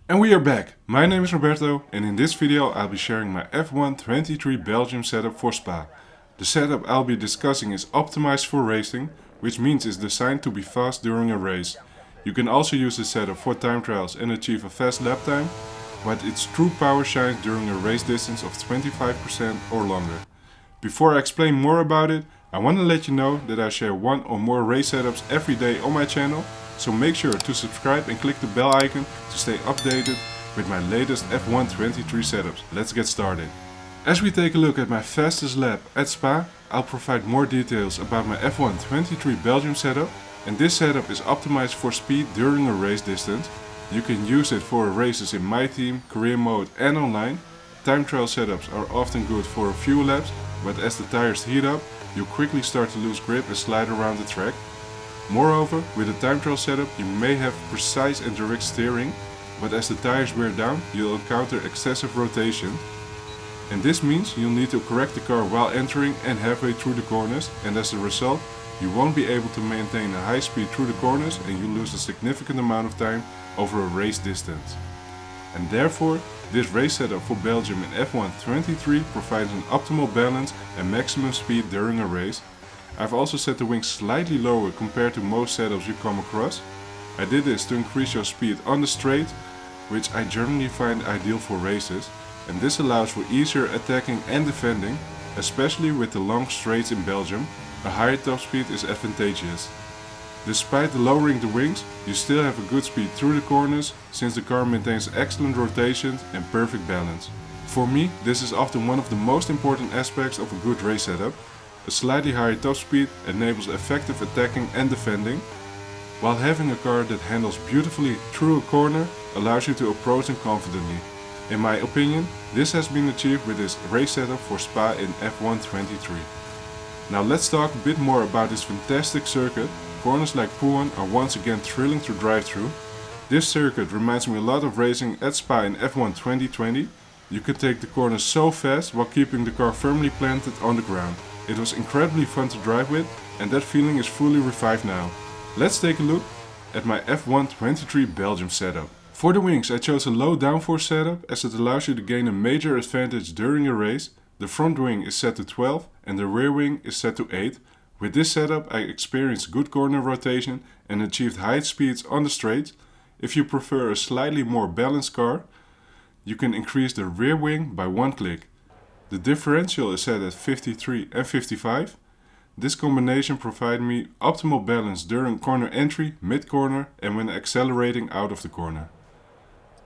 And we are back. My name is Roberto and in this video I'll be sharing my F1 23 Belgium setup for Spa. The setup I'll be discussing is optimized for racing, which means it's designed to be fast during a race. You can also use this setup for time trials and achieve a fast lap time, but its true power shines during a race distance of 25% or longer. Before I explain more about it, I want to let you know that I share one or more race setups every day on my channel, so make sure to subscribe and click the bell icon to stay updated with my latest F1 23 setups. Let's get started. As we take a look at my fastest lap at Spa, I'll provide more details about my F1 23 Belgium setup, and this setup is optimized for speed during a race distance. You can use it for races in my team, career mode and online. Time trial setups are often good for a few laps, but as the tires heat up, you quickly start to lose grip and slide around the track. Moreover, with a time trial setup you may have precise and direct steering, but as the tires wear down you'll encounter excessive rotation. And this means you'll need to correct the car while entering and halfway through the corners, and as a result you won't be able to maintain a high speed through the corners and you lose a significant amount of time over a race distance. And therefore, this race setup for Belgium in F1 23 provides an optimal balance and maximum speed during a race. I've also set the wings slightly lower compared to most setups you come across. I did this to increase your speed on the straight, which I generally find ideal for races, and this allows for easier attacking and defending, especially with the long straights in Belgium. A higher top speed is advantageous. Despite the lowering the wings, you still have a good speed through the corners, since the car maintains excellent rotation and perfect balance. For me, this is often one of the most important aspects of a good race setup. A slightly higher top speed enables effective attacking and defending, while having a car that handles beautifully through a corner allows you to approach them confidently. In my opinion, this has been achieved with this race setup for Spa in F1 23. Now let's talk a bit more about this fantastic circuit. Corners like P1 are once again thrilling to drive through. This circuit reminds me a lot of racing at Spa in F1 2020. You can take the corners so fast while keeping the car firmly planted on the ground. It was incredibly fun to drive with, and that feeling is fully revived now. Let's take a look at my F1 23 Belgium setup. For the wings I chose a low downforce setup as it allows you to gain a major advantage during a race. The front wing is set to 12 and the rear wing is set to 8. With this setup I experienced good corner rotation and achieved high speeds on the straights. If you prefer a slightly more balanced car, you can increase the rear wing by one click. The differential is set at 53 and 55. This combination provides me optimal balance during corner entry, mid-corner and when accelerating out of the corner.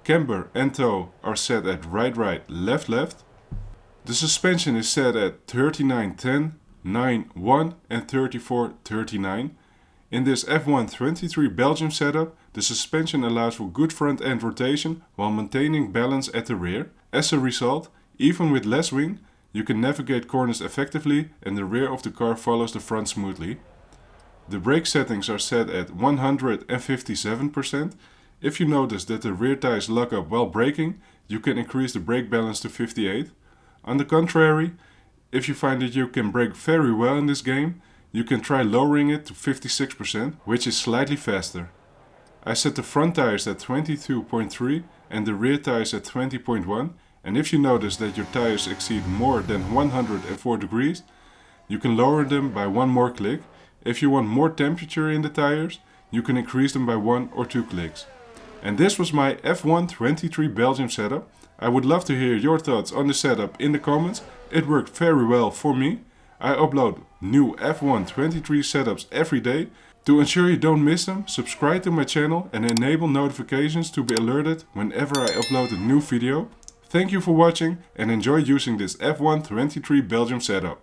Camber and toe are set at right, left. The suspension is set at 39-10, 9-1 and 34-39. In this F1 23 Belgium setup, the suspension allows for good front end rotation while maintaining balance at the rear. As a result, even with less wing, you can navigate corners effectively and the rear of the car follows the front smoothly. The brake settings are set at 157%. If you notice that the rear tires lock up while braking, you can increase the brake balance to 58. On the contrary, if you find that you can brake very well in this game, you can try lowering it to 56%, which is slightly faster. I set the front tires at 22.3 and the rear tires at 20.1, and if you notice that your tires exceed more than 104 degrees, you can lower them by one more click. If you want more temperature in the tires, you can increase them by 1 or 2 clicks. And this was my F1 23 Belgium setup. I would love to hear your thoughts on the setup in the comments. It worked very well for me. I upload new F1 23 setups every day. To ensure you don't miss them, subscribe to my channel and enable notifications to be alerted whenever I upload a new video. Thank you for watching and enjoy using this F1 23 Belgium setup.